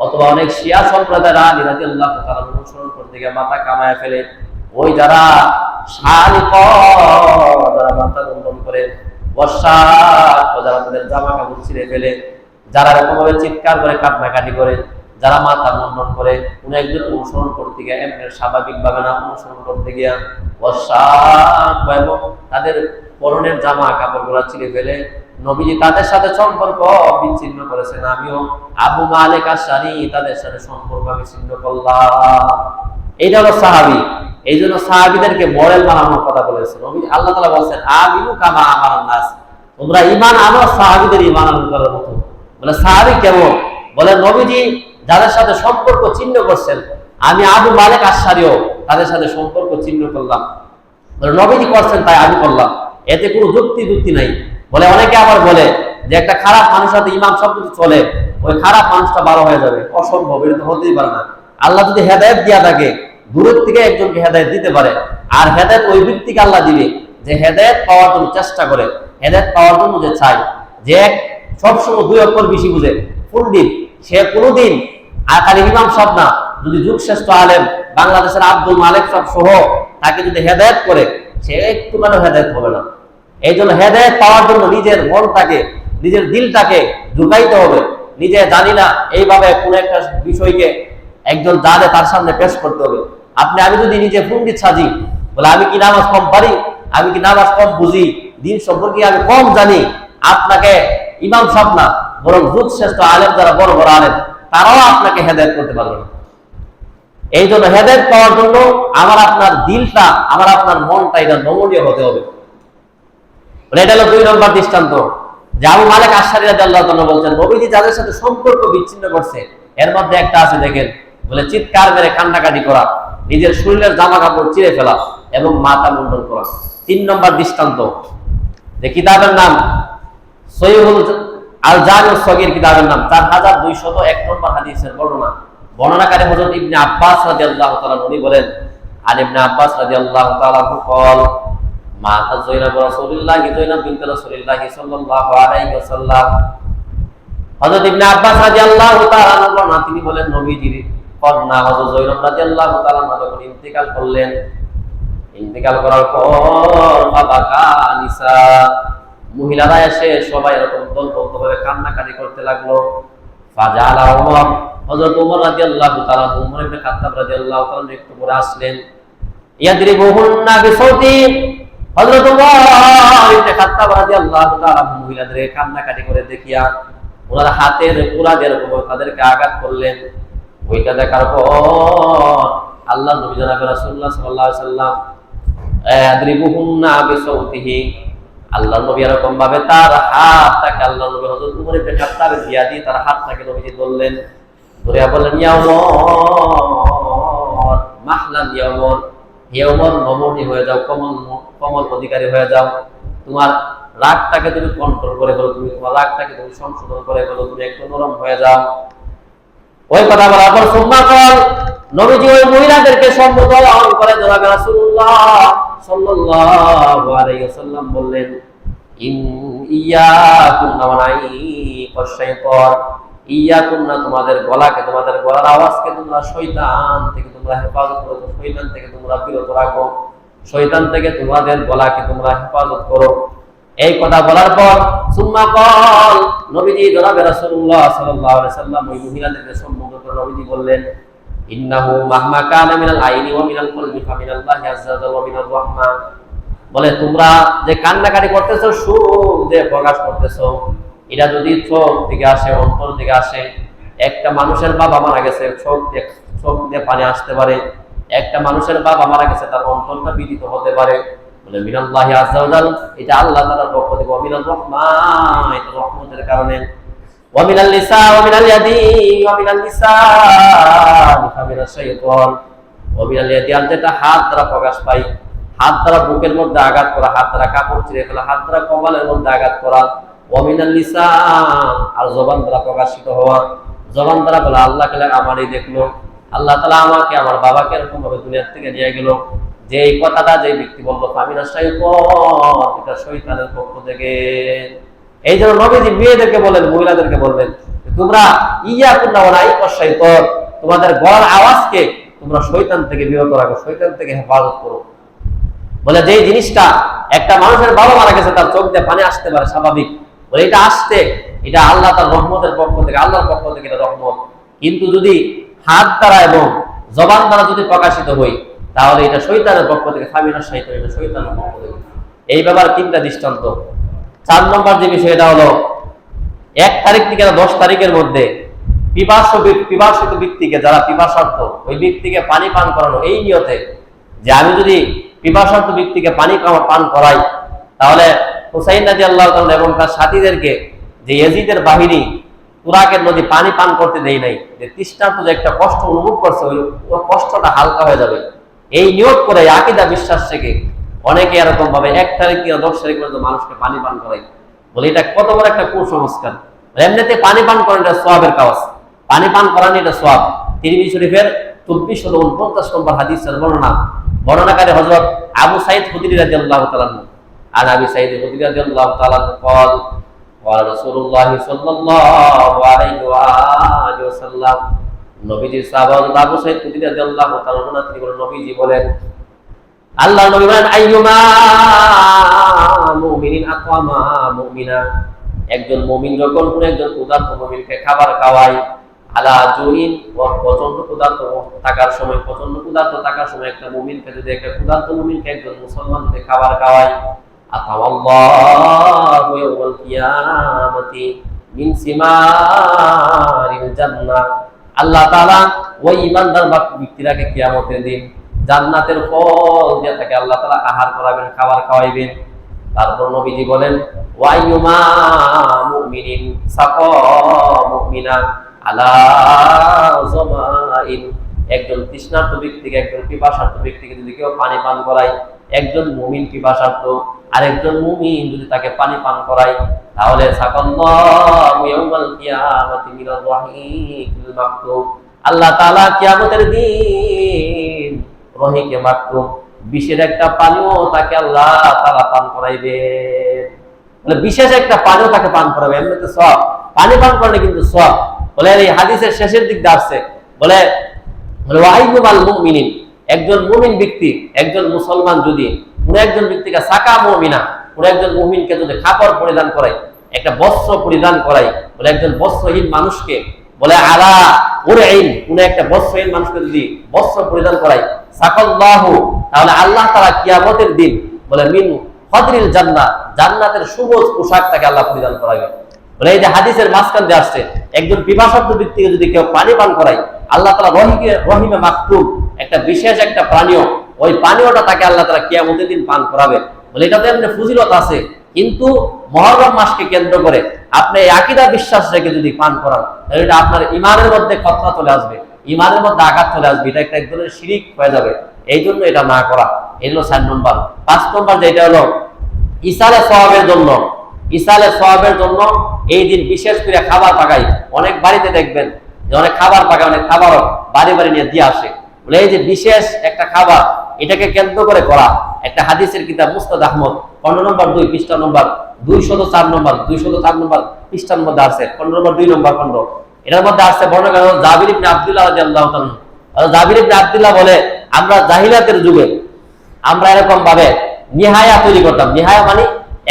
অথবা অনেক শিয়া সম্প্রদায়ের আলী রাদিয়াল্লাহু তাআলা অনুসরণ করতে গিয়ে মাথা কামায়া ফেলে। ওই যারা শালিক, যারা মাথা মুন্ডন করে, ওয়াশাক, যারা তাদের জামা কাপড় ছিঁড়ে ফেলে, যারা এরকম ভাবে চিৎকার করে, কান্নাকাটি করে, যারা মাথা মুন্ডন করে, কোন একজন অনুসরণ করতে গিয়ে এমনি স্বাভাবিক ভাবে না, অনুসরণ করতে গিয়া ওয়াশাক, এবং তাদের পরনের জামা কাপড় গুলা ছিঁড়ে ফেলে, নবীজি তাদের সাথে সম্পর্ক বিচ্ছিন্ন করেছেন। আমিও আবু মালিক আশআরী তাদের সাথে সম্পর্ক বিচ্ছিন্ন করলাম। এইটা হলো সাহাবী। এই জন্য সাহাবীদেরকে মডেল বানানোর কথা বলেছেন নবী। আল্লাহ তাআলা বলেছেন, আমিনু কামা আমানান নাস, তোমরা ঈমান আনো সাহাবীদের ঈমান আনার মতো। বলে সাহাবী কেমন? বলে নবীজি যাদের সাথে সম্পর্ক ছিন্ন করছেন, আমি আবু মালিক আশআরীও তাদের সাথে সম্পর্ক ছিন্ন করলাম। বলে নবীজি করছেন তাই আমি করলাম, এতে কোনো যুক্তি নাই। বলে অনেকে আবার বলে যে একটা খারাপ মানুষের সাথে ইমাম শব্দ চলে, ওই খারাপ মানুষটা ভালো হয়ে যাবে। অসম্ভব, এটা তো হতেই পারে না। আল্লাহ যদি হেদায়েত দিয়া থাকে, দূরের থেকে একজনকে হেদায়েত দিতে পারে, আর হেদায়েত ওই ব্যক্তিকে আল্লাহ দিবে যে হেদায়েত পাওয়ার জন্য চেষ্টা করে, হেদায়েত পাওয়ার জন্য যে চায়, যে সবসময় দুই অক্ষর বেশি বুঝে, পণ্ডিত, সে কোনোদিন আর খালি ইমাম সাহেব না, যদি যুগশ্রেষ্ঠ আলেম বাংলাদেশের আব্দুল মালিক সাহেব সহ তাকে যদি হেদায়েত করে, সে একটু কেন হেদায়েত হবে না। এই জন্য হেদায়েত পাওয়ার জন্য নিজের মনটাকে, নিজের দিলটাকে ঝুঁকাইতে হবে। নিজে জানি না এইভাবে কোন একটা বিষয়কে একজন জানে তার সামনে পেশ করতে হবে। আমি যদি নিজে পণ্ডিত সাজি, বলে আমি কি নামাজ কম পারি, আমি কি নামাজ কম বুঝি, দিন সম্পর্কে আমি কম জানি, আপনাকে ইমাম সাহেব না, বরং যুগশ্রেষ্ঠ আলেম যারা বড় বড় আলেম, তারাও আপনাকে হেদায়েত করতে পারবে না। এই জন্য হেদায়েত পাওয়ার জন্য আমার আপনার দিলটা, আমার আপনার মনটা, এটা নমনীয় হতে হবে। এটা হলো 2 নম্বর দৃষ্টান্ত। যে আবু মালিক আশআরী রাদিয়াল্লাহু তাআলা বলছেন, নবীজি যাদের সাথে সম্পর্ক বিচ্ছিন্ন করছে, এর মধ্যে একটা আছে দেখেন, বলে চিৎকার করে কান্নাকাটি করা, নিজের শরীরের জামা কাপড় চিরে ফেলা এবং মাথা মুন্ডন করা। 3 নম্বর দৃষ্টান্ত, যে কিতাবের নাম সহিহুল আল জামিউস সগীর, কিতাবের নাম 4201 নম্বর হাদিসের বর্ণনাকারী হযরত ইবনে আব্বাস রাদিয়াল্লাহু তাআলা উনি বলেন, আর ইবনে আব্বাস রাদিয়াল্লাহু তাআলা কল মাতা যায়নাব রাসূলুল্লাহ, যায়নাব বিনতে রাসূলুল্লাহ সাল্লাল্লাহু আলাইহি ওয়াসাল্লাম। হযরত ইবনে আব্বাস রাদিয়াল্লাহু তাআলা বর্ণনা, তিনি বলেন নবীজির কন্যা হযরত যায়নাব রাদিয়াল্লাহু তাআলা যখন ইন্তেকাল করলেন, ইন্তেকাল করার পর বাবাকা নিসা, মহিলারা এসে সবাই এরকম দলবদ্ধভাবে কান্নাকাটি করতে লাগলো। ফাজালা ওমর, হযরত ওমর রাদিয়াল্লাহু তাআলা, ওমর ইবনে খাত্তাব রাদিয়াল্লাহু তাআলা একটু পরে আসলেন। ইয়াদরিবুহুন্না বিসাউতি, হযরত ওমর ইবনে খাত্তাব রাদিয়াল্লাহু তাআলা মহিলাদের কান্নাকাটি করে দেখিয়া ওনার হাতের পুরা যেরকম তাদেরকে আঘাত করলেন। ওইটা দেখার পর আল্লাহ নবী জনাব রাসূলুল্লাহ সাল্লাল্লাহু আলাইহি ওয়াসাল্লাম ইয়াদরিবুহুন্না বিসাউতিহি, আল্লাহ নবী এরকম ভাবে তার হাতটাকে আল্লাহ নবী হযরত উমর ইবনে খাত্তাব দিয়া দিয়ে তার হাতটাকে নবীজি ধরলেন, ধরে বললেন, ইয়া উমর মাহলান ইয়া উমর, হে উমর নমনীয় হয়ে যাও, কমল অধিকারী হয়ে যাও, তোমার রাগটাকে তুমি কন্ট্রোল করে ফেলো, তুমি তোমার রাগটাকে তুমি সংশোধন করে ফেলো, তুমি একটু নরম হয়ে যাও। ওই কথা বলার পর সুম্মাকাল নবীজি ওই মহিলাদেরকে সম্বোধন করে জনাবে রাসূলুল্লাহ সাল্লাল্লাহু আলাইহি ওয়াসাল্লাম বললেন, ইয়াকুন্না ওয়া নাইকাশ শাইতান, ইয়াকুন্না তোমাদের গলাকে, তোমাদের গলার আওয়াজকে তোমরা শয়তান থেকে তোমরা হেফাজত করো, শয়তান থেকে তোমরা বিরত রাখো, শয়তান থেকে তোমাদের গলাকে তোমরা হেফাজত করো। এই কথা বলার পর সুম্মাকাল নবীজি জনাবে রাসূলুল্লাহ সাল্লাল্লাহু আলাইহি ওয়াসাল্লাম ওই মহিলাদেরকে সম্বোধন করে নবীজি বললেন, ইন্নাহু মাহমা কানা মিনাল আইনি ওয়া মিনাল কলবি ফামিনাল্লাহি আযজা ওয়া মিনার রাহমান, বলে তোমরা যে কান্নাকাটি করতেছো, সুখ দিয়ে প্রকাশ করতেছো, এটা যদি চোখ থেকে আসে, অন্তর থেকে আসে, একটা মানুষের বাবা মারা গেছে, চোখ দিয়ে পানি আসতে পারে, একটা মানুষের বাবা মারা গেছে, তার অন্তরটা বিদিত হতে পারে, বলে মিনাল্লাহি আযজা ওয়া জাল, এটা আল্লাহ তাআলার পক্ষ থেকে, ওয়া মিনার রাহমান, এটা রহমতের কারণে, ওয়া মিনাল লিসা ওয়া মিনাল ইয়াদি ওয়া মিনাল লিসানি ফামিনাশ শাইতান, ওয়া মিনাল ইয়াদি, আর যেটা হাত দ্বারা প্রকাশ পায়, হাত দ্বারা বুকের মধ্যে আঘাত করা, হাত দ্বারা কাপড় ছিঁড়ে ফেলা, হাত দ্বারা কপালের মধ্যে আঘাত করা, ওয়া মিনাল লিসান, আর জবান দ্বারা প্রকাশিত হওয়া, জবান দ্বারা বলা আল্লাহ তাআলা আমারই দেখলো, আল্লাহ তাআলা আমাকে আমার বাবাকে এরকম ভাবে দুনিয়া থেকে নিয়ে গেল, যে এই কথাটা যে ব্যক্তি বললো ফামিনাশ শাইতান, এটা শয়তানের পক্ষ থেকে। এই জন্য নবীজি মেয়েদেরকে বলেন, মহিলাদেরকে বলবেন, তোমরা ইয়াকুন্না ওয়া নাইকাশ শাইতান, তোমাদের গলার আওয়াজকে তোমরা শয়তান থেকে বিরত রাখো, শয়তান থেকে হেফাজত করো। বলে যে জিনিসটা একটা মানুষের বাবা মারা গেছে, তার চোখ দিয়ে পানি আসতে পারে, স্বাভাবিক, বলে এটা আসতে, এটা আল্লাহ তার রহমতের পক্ষ থেকে, আল্লাহর পক্ষ থেকে এটা রহমত। কিন্তু যদি হাত দ্বারা এবং জবান দ্বারা যদি প্রকাশিত হই, তাহলে এটা শয়তানের পক্ষ থেকে, ফামিনাশ শাইতান, এটা শয়তানের পক্ষ থেকে। এই ব্যাপারে তিনটা দৃষ্টান্ত। 4 নম্বর যে বিষয়, এটা হলো 1 তারিখ থেকে 10 তারিখের মধ্যে পিপাসিত ব্যক্তিকে, যারা পিপাসার্থ, ওই ব্যক্তিকে পানি পান করানো, এই নিয়তে যে আমি যদি পিপাসার্থ ব্যক্তিকে পানি পান করাই, তাহলে হুসাইন রাদিয়াল্লাহু তাআলা এবং তার সাথীদেরকে, যে ইয়াজিদের বাহিনী তুরাকের নদী পানি পান করতে দেয় নাই, যে তৃষ্ণার্ত যে একটা কষ্ট অনুভব করছে, ওই কষ্টটা হালকা হয়ে যাবে, এই নিয়ত করে আকীদা বিশ্বাস থেকে অনেকে এরকম ভাবে 1 তারিখ থেকে 10 তারিখ পর্যন্ত মানুষকে পানি পান করায়। বলে এটা কত বড় একটা কুসংস্কার। এমনিতে পানি পান করানো এটা সওয়াবের কাজ, পানি পান করানো এটা সওয়াব। তিরমিজি শরীফের 2449 নম্বর হাদিসের বর্ণনাকারী হযরত আবু সাঈদ খুদরি রাদিয়াল্লাহু তাআলা আনহু, আর আবু সাঈদ খুদরি রাদিয়াল্লাহু তাআলা قال قال رسول الله صلى الله عليه واله وسلم, নবীজির সাহাবা আবু সাঈদ খুদরি রাদিয়াল্লাহু তাআলা আনহু তিনি বলেন, নবীজি বলেন, আল্লাহর নবী বলেন, আইয়ুমা মুমিনিন আতামা মুমিনা, একজন মুমিন যখন কোন একজন ক্ষুধার্ত মুমিনকে খাবার খাওয়ায়, আলা জুইন, প্রচন্ড ক্ষুধার্ত থাকার সময় একটা মুমিনকে যদি, একটা ক্ষুধার্ত মুমিনকে একজন মুসলমান যদি খাবার খাওয়ায়, আতাওয়াল্লাহু ইয়াওমাল কিয়ামাতি মিন সিমারিল জান্নাহ, আল্লাহ তাআলা ওই ইমানদার ব্যক্তিরাকে কিয়ামতের দিন জান্নাতের ফল দিয়ে তাকে আল্লাহ তাআলা আহার করাবেন, খাবার খাওয়াইবেন। তারপর নবীজি বলেন, ওয়াইয়ুমা মুমিনিন সাকা মুমিনা আলা যামাইন, একজন তৃষ্ণার্ত ব্যক্তিকে, একজন পিপাসার্ত ব্যক্তিকে যদি কেউ পানি পান করায়, একজন মুমিন পিপাসার্ত, আরেকজন মুমিন যদি তাকে পানি পান করায়, তাহলে সাকাল্লাহু ইয়াওমাল কিয়ামাতি মিনার রাহিকিল মাকতুম, আল্লাহ তাআলা কিয়ামতের দিন রহিকে মাকতুম, বিশেষ একটা পানিও তাকে আল্লাহ তাআলা পান করাইবেন। বলে বিশেষ একটা পানিও তাকে পান করাবে, এমনিতে সওয়াব, পানি পান করলে কিন্তু সওয়াব। বলে এই হাদিসের শেষের দিক দিয়ে আসছে, বলে ওয়াইয়ুমাল মুমিনিন, একজন মুমিন ব্যক্তি, একজন মুসলমান যদি কোন একজন ব্যক্তিকে সাকা মুমিনা, কোন একজন মুমিনকে যদি কাপড় পরিধান করায়, একটা বস্ত্র পরিধান করায়, বলে একজন বস্ত্রহীন মানুষকে, বলে আলা উরঈন, কোন একটা বস্ত্রহীন মানুষকে যদি বস্ত্র পরিধান করায়, সাকাল্লাহু, তাহলে আল্লাহ তাআলা কিয়ামতের দিন, বলে মিন ফাদরিল জান্নাহ, জান্নাতের সবুজ পোশাক তাকে আল্লাহ পরিধান করাবে। বলে এই যে হাদিসের মাঝখান দিয়ে আসছে, একজন পিপাসার্ত ব্যক্তিকে যদি কেউ পানি পান করায়, আল্লাহ তাআলা রহিমে মাকতুম, একটা বিশেষ একটা পানীয়, ওই পানীয়টা তাকে আল্লাহ তাআলা কিয়ামতের দিন পান করাবে। বলে এটাতে এমনি ফজিলত আছে, কিন্তু মুহররম মাসকে কেন্দ্র করে আপনি এই আকীদা বিশ্বাস রেখে যদি পান করান তাহলে এটা আপনার ঈমানের মধ্যে খতরা চলে আসবে, ঈমানের মধ্যে আঘাত চলে আসবে, এটা একটা এক ধরনের শিরিক হয়ে যাবে। এই জন্য এটা না করা। এই হলো 4 নম্বর। 5 নম্বর যেটা হলো ইসালে সওয়াবের জন্য, ইসালে সওয়াবের জন্য এই দিন বিশেষ করে খাবার পাকাই। অনেক বাড়িতে দেখবেন যে অনেক খাবার পাকায়, অনেক খাবারও বাড়ি বাড়ি নিয়ে দিয়ে আসে। বলে এই যে বিশেষ একটা খাবার, এটাকে কেন্দ্র করে করা। একটা হাদিসের কিতাব মুসনাদ আহমদ 15 নম্বর 2 পৃষ্ঠা নম্বর 204 নম্বর 204 নম্বর পৃষ্ঠার মধ্যে আছে 15 নম্বর 2 নম্বর খণ্ড। এটার মধ্যে আছে বর্ণনা করা জাবির ইবনে আব্দুল্লাহ রাদিয়াল্লাহু তাআলা। জাবির ইবনে আব্দুল্লাহ বলে আমরা জাহিলিয়াতের যুগে আমরা এরকম ভাবে নিহায়া তৈরি করতাম। নিহায়া মানে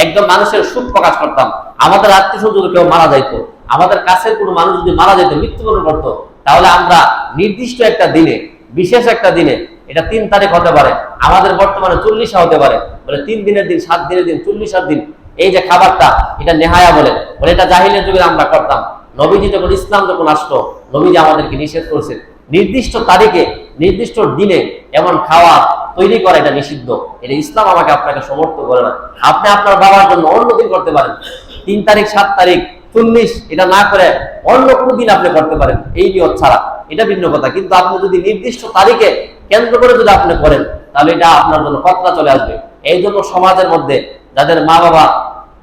একদম মানুষের সুখ প্রকাশ করতাম। আমাদের আত্মীয়স্বজন কেউ মারা যাইতো, আমাদের কাছের কোনো মানুষ যদি মারা যেত, মৃত্যুবরণ করতো, তাহলে আমরা নির্দিষ্ট একটা দিনে, বিশেষ একটা দিনে, এটা 3 তারিখ হতে পারে, আমাদের বর্তমানে 40 হতে পারে, বলে 3 দিনের দিন, 7 দিনের দিন, 40 দিন, এই যে খাবারটা এটা নেহায়া বলে এটা জাহিলিয়াতের যুগে আমরা করতাম। নবীজি যখন ইসলাম যখন আসলো, নবীজি আমাদেরকে নিষেধ করেছেন নির্দিষ্ট তারিখে নির্দিষ্ট দিনে এমন খাওয়া তৈরি করা, এটা নিষিদ্ধ। এটা ইসলাম আমাকে আপনাকে সমর্থ করে না। আপনি আপনার বাবার জন্য অন্য দিন করতে পারেন, 3 তারিখ, 7 তারিখ, 40, এটা না করে অন্য কোনো দিন আপনি করতে পারেন এই নিয়ত ছাড়া, এটা ভিন্ন কথা। কিন্তু আপনি যদি নির্দিষ্ট তারিখে কেন্দ্র করে যদি আপনি করেন তাহলে এটা আপনার জন্য খতরা চলে আসবে। এই জন্য সমাজের মধ্যে যাদের মা বাবা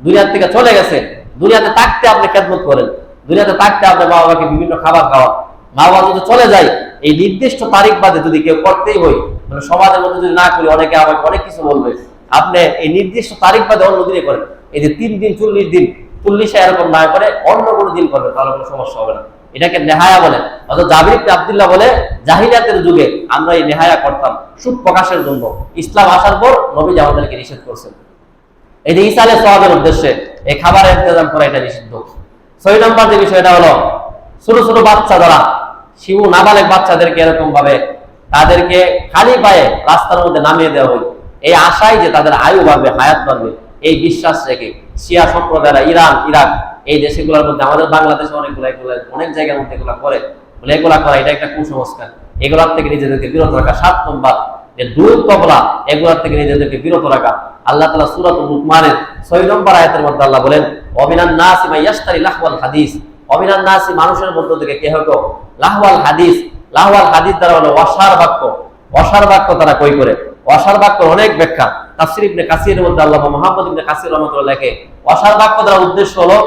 দুনিয়ার থেকে চলে গেছে, দুনিয়াতে থাকতে আপনি খেদমত করেন, দুনিয়াতে থাকতে আপনার মা বাবাকে বিভিন্ন খাবার খাওয়া। মা বাবা যদি চলে যায় এই নির্দিষ্ট তারিখ বাদে যদি কেউ করতেই হয়, মানে সমাজের মধ্যে যদি না করি অনেকে আমাকে অনেক কিছু বলবে, আপনি এই নির্দিষ্ট তারিখ বাদে অন্য দিনে করেন। এই যে 3 দিন, 40 দিন, 40 এরকম না করে অন্য কোনো দিন করবে, তাহলে কোনো সমস্যা হবে না। এটাকে নেহায়া বলে। অর্থাৎ জাবির ইবনে আব্দুল্লাহ বলে জাহিলিয়াতের যুগে আমরা এই নেহায়া করতাম সুখ প্রকাশের জন্য। ইসলাম আসার পর নবী আমাদেরকে নিষেধ করছেন। এই যে ইসালে সওয়াবের উদ্দেশ্যে এই খাবারের ইন্তজাম করা, এটা নিষিদ্ধ। 6 নম্বর যে বিষয়টা হলো ছোট ছোট বাচ্চা যারা শিশু নাবালেগ বাচ্চাদেরকে এরকম ভাবে তাদেরকে খালি পায়ে রাস্তার মধ্যে নামিয়ে দেওয়া হয় এই আশায় যে তাদের আয়ু বাড়বে, হায়াত বাড়বে, এই বিশ্বাস রেখে শিয়া সম্প্রদায়রা ইরান, ইরাক এই দেশগুলোর মধ্যে, আমাদের বাংলাদেশে এগুলো অনেক জায়গার মধ্যে এগুলো করে, বলে এগুলা করা এটা একটা কুসংস্কার। এগুলার থেকে নিজেদেরকে বিরত রাখা। 7 নম্বর যে দুধ তবলা, এগুলার থেকে নিজেদেরকে বিরত রাখা। আল্লাহ তাআলা সূরাতুল লুকমানের 6 নম্বর আয়াতের মধ্যে আল্লাহ বলেন ওয়ামিনান নাসি মাইয়াশতারি লাহওয়াল হাদিস। ওয়ামিনান নাসি মানুষের মধ্য থেকে কে হতো লাহওয়াল হাদিস। লাহওয়াল হাদিস দ্বারা হলো অসার বাক্য। অসার বাক্য তারা কই করে? অসার বাক্য অনেক ব্যাখ্যা। তাফসীর ইবনে কাসিরের মধ্যে আল্লাহ মুহাম্মদ ইবনে কাসির রাহমাতুল্লাহ লেখে অসার বাক্য দ্বারা উদ্দেশ্য হলো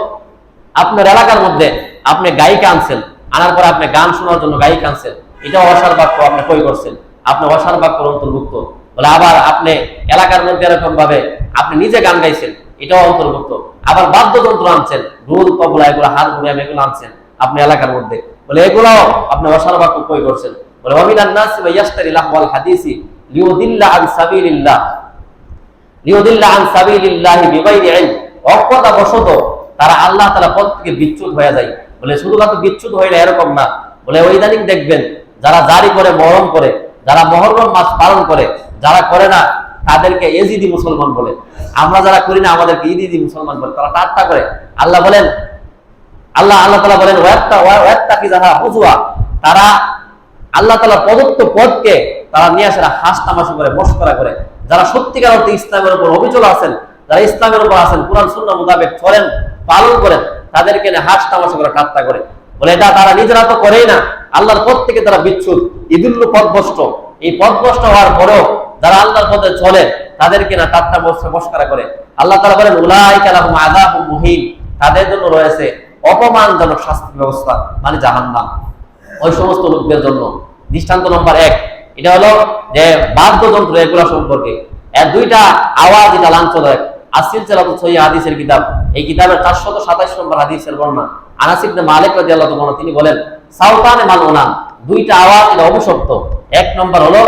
আপনার এলাকার মধ্যে আপনি গায়িকা আনছেন, আনার পরে আপনি গান শোনার জন্য গায়িকা আনছেন, এটা অসার বাক্য আপনি কই করছেন, আপনি অসার বাক্যের অন্তর্ভুক্ত। বলে আবার আপনি এলাকার মধ্যে এরকম ভাবে আপনি নিজে গান গাইছেন, এটাও অন্তর্ভুক্ত। আবার বাদ্যযন্ত্র আনছেন, ঢোল, তবলা, এগুলো হারমোনিয়াম, এগুলো আনছেন আপনি এলাকার মধ্যে, বলে এগুলাও আপনি অসার বাক্য কই করছেন। বলে ওয়ামিনান নাসি মাইয়াশতারি লাহওয়াল হাদিসি লিউদিল্লা আন সাবিলিল্লাহ, লিউদিল্লা আন সাবিলিল্লাহি বিগাইরি ইলম। অজ্ঞতা বশত তারা আল্লাহ তাআলা পথ থেকে বিচ্যুত হয়ে যায়। বলে শুধুমাত্র বিচ্যুত হইলে এরকম না, বলে ইদানিং দেখবেন যারা জারি করে, মহরম করে, যারা মুহররম মাস পালন করে, যারা করে না তাদেরকে এজিদি মুসলমান বলে। আমরা যারা করি না আমাদেরকে ইদিদি মুসলমান বলে, তারা ঠাট্টা করে। আল্লাহ বলেন, আল্লাহ তাআলা বলেন ওয়াত্তাকি যারা হুজুয়া, তারা আল্লাহ তাআলা প্রদত্ত পথকে তারা নিয়ে আসে হাস তামাশা করে, মশকরা করে। যারা সত্যিকার অর্থে ইসলামের উপর অবিচল আছেন, যারা ইসলামের উপর আছেন, কুরআন সুন্নাহ মোতাবেক চলেন, পালন করেন, তাদেরকে হাস তামাশা করে, ঠাট্টা করে। বলে এটা তারা নিজেরা তো করেই না, আল্লাহর পথ থেকে তারা বিচ্ছুত, ইদুল্লু পথভ্রষ্ট। এই পথভ্রষ্ট হওয়ার পরেও যারা আল্লাহর পথে চলে তাদেরকে না ঠাট্টা মশকরা করে। আল্লাহ তাআলা বলেন উলাইকা লাহুম আযাবুম মুহিন, তাদের জন্য রয়েছে অপমানজনক শাস্তির ব্যবস্থা, মানে জাহান্নাম। ওই সমস্ত লোকদের জন্য। দৃষ্টান্ত নম্বর 1 এটা হলো যে বাদ্যযন্ত্র, এগুলা সম্পর্কে এর 2টা আওয়াজ, এটা লাঞ্ছনাদায়ক। আসিলসিলাতুস সহিহ হাদিসের কিতাব, এই কিতাবের 427 নম্বর হাদিসের বর্ণনা। আনাস ইবনে মালিক রাদিয়াল্লাহু তাআলা তিনি বলেন সাউতানে মালউনা, 2টা আওয়াজ এটা অভিশপ্ত। 1 নম্বর হলো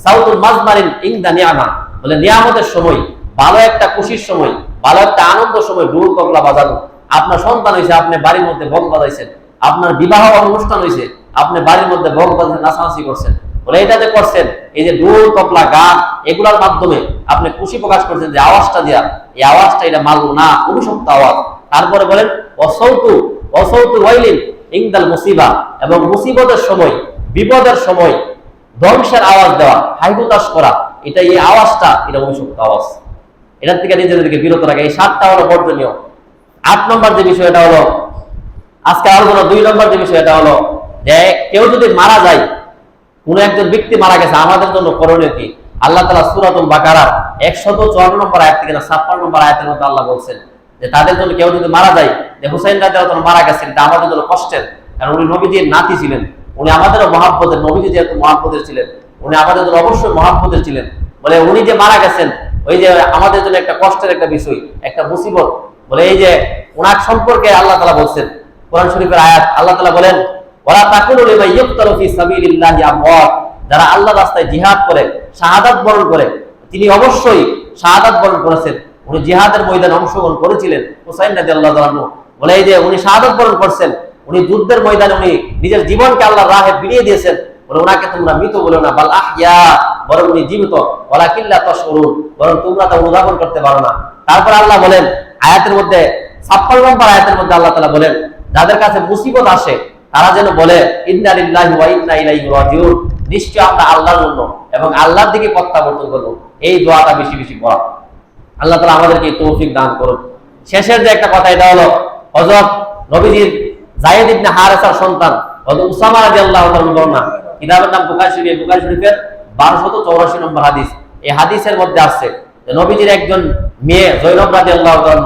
সাউতুল মাজমারিন ইনদা নিয়ামা, বলে নিয়ামতের সময়, ভালো একটা খুশির সময়, ভালো একটা আনন্দের সময় ঢোল তবলা বাজানো। আপনার সন্তান হয়েছে, আপনি বাড়ির মধ্যে বক্স বাজাইছেন, আপনার বিবাহ অনুষ্ঠান হয়েছে, আপনি বাড়ির মধ্যে বক্স বাজাতে নাচানাচি করছেন, বলে এটা যে করছেন এই যে ঢোল তবলা গান এগুলোর মাধ্যমে আপনি খুশি প্রকাশ করছেন যে আওয়াজটা দিয়া, এই আওয়াজটা এটা মালউনা, অভিশপ্ত আওয়াজ। তারপরে বলেন ওয়াসাউতু ওয়াইলিন ইনদাল মুসিবা, এবং মুসিবতের সময়, বিপদের সময় ধ্বংসের আওয়াজ দেওয়া, হাইহুতাশ করা, এটা এই আওয়াজটা এটা অভিশপ্ত আওয়াজ। এটার থেকে নিজেদেরকে বিরত রাখা। এই 7টা হলো বর্জনীয়। 8 নম্বর যে বিষয়টা হলো আজকে আলোচনা, 2 নম্বর যে বিষয়টা হলো যে কেউ যদি মারা যায়, কোন একজন ব্যক্তি মারা গেছে, আমাদের জন্য করণীয় কি? আল্লাহ তাআলা সূরাতুল বাকারার 154 নম্বর আয়াত থেকে 56 নম্বর আয়াতের মধ্যে আল্লাহ বলছেন যে তাদের জন্য কেউ যদি মারা যায়, যে হুসাইন রাদিয়াল্লাহু তাআলা মারা গেছেন, এটা আমাদের জন্য কষ্টের, কারণ উনি নবীজির নাতি ছিলেন, উনি আমাদেরও মহব্বতের, নবীজি যেহেতু মহব্বতের ছিলেন, উনি আমাদের জন্য অবশ্যই মহব্বতের ছিলেন। বলে উনি যে মারা গেছেন, ওই যে আমাদের জন্য একটা কষ্টের একটা বিষয়, একটা মুসিবত। বলে এই যে ওনার সম্পর্কে আল্লাহ তাআলা বলছেন কোরআন শরীফের আয়াত, আল্লাহ তাআলা বলেন ওয়ালা তাকুলু লিমান ইয়ুকতালু ফি সাবিলিল্লাহি আমওয়াত, যারা আল্লাহর রাস্তায় জিহাদ করে শাহাদাত বরণ করে, তিনি অবশ্যই শাহাদাত বরণ করেছেন, উনি জিহাদের ময়দানে অংশগ্রহণ করেছিলেন হুসাইন রাদিয়াল্লাহু তাআলা। বলে এই যে উনি শাহাদাত বরণ করছেন, উনি যুদ্ধের ময়দানে উনি নিজের জীবনকে আল্লাহর রাহে বিলিয়ে দিয়েছেন। বলে ওনাকে তোমরা মৃত বলো না, বাল আহইয়া, বরং উনি জীবিত, ওয়ালাকিন লা তাশউরুন, বরং তোমরা তা অনুধাবন করতে পারো না। তারপর আল্লাহ বলেন আয়াতের মধ্যে 56 নম্বর আয়াতের মধ্যে আল্লাহ তাআলা বলেন যাদের কাছে মুসিবত আসে তারা যেন বলে ইন্না লিল্লাহি ওয়া ইন্না ইলাইহি রাজিউন, নিশ্চয় আমরা আল্লাহর জন্য এবং আল্লাহর দিকে প্রত্যাবর্তন করব। এই দোয়াটা বেশি বেশি পড়া। আল্লাহ তাআলা আমাদেরকে তৌফিক দান করুন। শেষের যে একটা কথা, এটা হলো হযরত নবীজির যায়েদ ইবনে হারেসার সন্তান হযরত উসামা রাদিয়াল্লাহু তাআলা বর্ণনা, কিতাবের নাম বুখারী শরীফ, বুখারী শরীফের 1284 নম্বর হাদিস। এই হাদিসের মধ্যে আছে যে নবীজির একজন মেয়ে জয়নব রাদিয়াল্লাহু তাআলা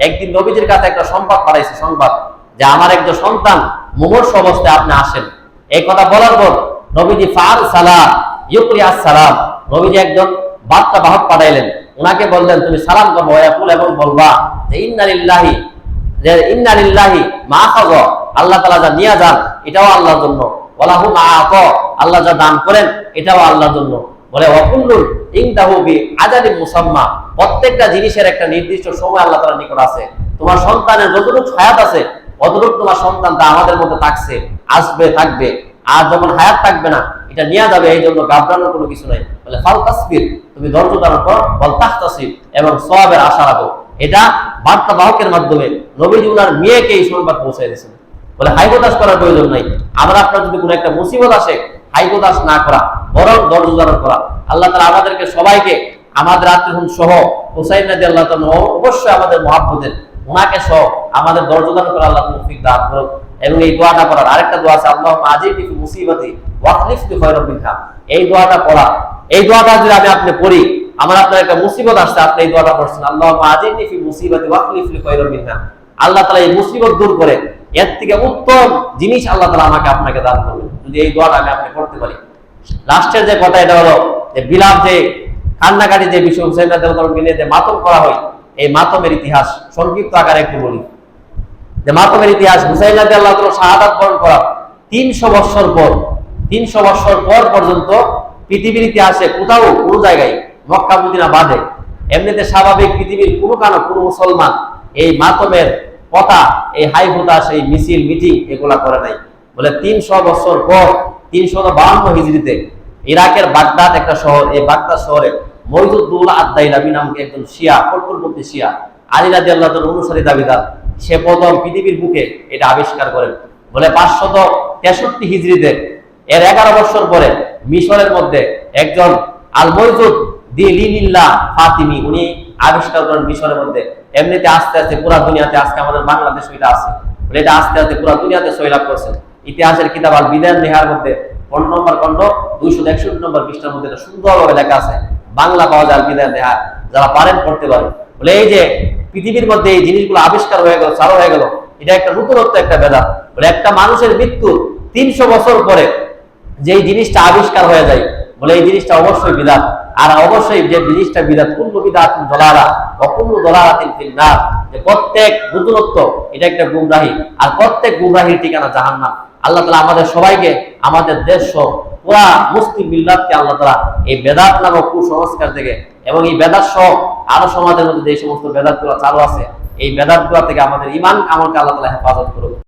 একদিন নবীজির কাছে একটা সংবাদ পাঠাইছে, সংবাদ যে আমার একজন সন্তান মুমূর্ষু অবস্থায় আপনি আসেন। এই কথা বলার পর নবীজি ফার সালাম ইউকরি আসসালাম, নবীজি একজন বার্তা বাহক পাঠাইলেন, ওনাকে বললেন তুমি সালাম করবো এবং বলবা যে ইন্না লিল্লাহি মা আখাযা, আল্লাহ তাআলা যা নিয়ে যান এটাও আল্লাহর জন্য, ওয়ালাহু মা আতা, আল্লাহ যা দান করেন এটাও আল্লাহর জন্য। বলে ওয়াকুল্লুন ইনদাহু বি আজালিন মুসাম্মা, প্রত্যেকটা জিনিসের একটা নির্দিষ্ট সময় আল্লাহ তাআলার নিকট আছে। তোমার সন্তানের যতটুকু হায়াত আছে অতটুকু তোমার সন্তানটা আমাদের মধ্যে থাকছে, আসবে, থাকবে, আর যখন হায়াত থাকবে না এটা নিয়ে যাবে, এই জন্য ঘাবড়ানোর কোনো কিছু নাই। বলে ফাল তাসবির, তুমি ধৈর্য ধারণ করো, বল তাহতাসিব, এবং সওয়াবের আশা রাখো। এটা বার্তা বাহকের মাধ্যমে নবীজি উনার মেয়েকে এই সংবাদ পৌঁছে দিয়েছেন। বলে হাইকোদাস করার প্রয়োজন নাই। আমরা আপনার যদি কোনো একটা মুসিবত আসে হাইকোদাস না করা, বরং ধৈর্য ধারণ করা। আল্লাহ তাআলা আমাদেরকে সবাইকে, আমাদের আত্মীয় সহ হুসাইন রাদিয়াল্লাহু তাআলা অবশ্যই আমাদের মহব্বতের, ওনাকে সহ আমাদের ধৈর্য ধারণ করা আল্লাহ তৌফিক দান করুন। এবং এই দোয়াটা পড়ার আরেকটা দোয়া আছে, আল্লাহুম্মা আজিরনি ফি মুসিবাতি ওয়াখলিফনি খায়রাম মিনহা। এই দোয়াটা পড়া, এই দোয়াটা যদি আপনি পড়ি, আমার আপনার একটা মুসিবত আসছে, আপনি এই দোয়াটা পড়ছেন, আল্লাহুম্মা আজিরনি ফি মুসিবাতি ওয়াখলিফনি খায়রাম মিনহা, আল্লাহ তাআলা এই মুসিবত দূর করে এর থেকে উত্তম জিনিস আল্লাহ তাআলা আমাকে আপনাকে দান করবেন, যদি এই দোয়াটা আপনি পড়তে পারি। লাস্টের যে কথা, এটা হলো যে বিলাপ, যে কান্নাকাটি, যে বিষয় হুসাইন রাদিয়াল্লাহু তাআলা নিয়ে যে মাতম করা হয়, এই মাতমের ইতিহাস সংক্ষিপ্ত আকারে একটু বলি। যে মাতমের ইতিহাস, হুসাইন রাদিয়াল্লাহু তাআলা শাহাদাত বরণ করা 300 বছর পর, 300 বছর পর পর্যন্ত পৃথিবীর ইতিহাসে কোথাও কোনো জায়গায়, মক্কা মদিনা বাদে, এমনিতে স্বাভাবিক পৃথিবীর কোনো মুসলমান এই মাতমের কথা, এই হাই হুতাশ, এই মিছিল মিটিং এগুলা করে নাই। বলে 300 বছর পর 352 হিজরিতে ইরাকের বাগদাদ একটা শহর, এই বাগদাদ শহরে মইজুদ্দৌলা আদ-দাইলামি নামক একজন শিয়া, কট্টরপন্থী শিয়া, আলী রাদিয়াল্লাহু তাআলার অনুসারী দাবিদার, সে প্রথম পৃথিবীর বুকে এটা আবিষ্কার করেন। বলে 563 হিজরিতে, এর 11 বছর পরে মিশরের মধ্যে একজন আল মওজুদ দি লিলিল্লাহ ফাতিমি, উনি আবিষ্কার করেন মিশরের মধ্যে। এমনিতে আস্তে আস্তে পুরো দুনিয়াতে, আজকে আমাদের বাংলাদেশে এটা আছে, বলে এটা আস্তে আস্তে পুরো দুনিয়াতে সয়লাভ করছে। ইতিহাসের কিতাব আল বিদায় নেহার মধ্যে 15 নম্বর খণ্ড 261 নম্বর পৃষ্ঠার মধ্যে এটা সুন্দরভাবে লেখা আছে, বাংলা পাওয়া যায় আল বিদায় নেহার, যারা পারেন পড়তে পারেন। বলে এই যে পৃথিবীর মধ্যে এই জিনিসগুলো আবিষ্কার হয়ে গেল, চালু হয়ে গেল, এটা একটা নতুনত্ব, একটা বেদাত। বলে একটা মানুষের মৃত্যু 300 বছর পরে যে জিনিসটা আবিষ্কার হয়ে যায়, বলে এই জিনিসটা অবশ্যই বিদাত। আর অবশ্যই যে জিনিসটা বিদাত, কুল্লু বিদাতিন দালালা ওয়া কুল্লু দালালাতিন ফিন্নার, যে প্রত্যেক নতুনত্ব এটা একটা গুমরাহি, আর প্রত্যেক গুমরাহির ঠিকানা জাহান্নাম। আল্লাহ তাআলা আমাদের সবাইকে, আমাদের দেশ সহ পুরা মুসলিম মিল্লাতকে আল্লাহ তাআলা এই বেদাত নামক কুসংস্কার থেকে, এবং এই বেদাত সহ আরো সমাজের মধ্যে যে সমস্ত বেদাতগুলো চালু আছে, এই বেদাতগুলো থেকে আমাদের ঈমান আমলকে আল্লাহ তাআলা হেফাজত করুন।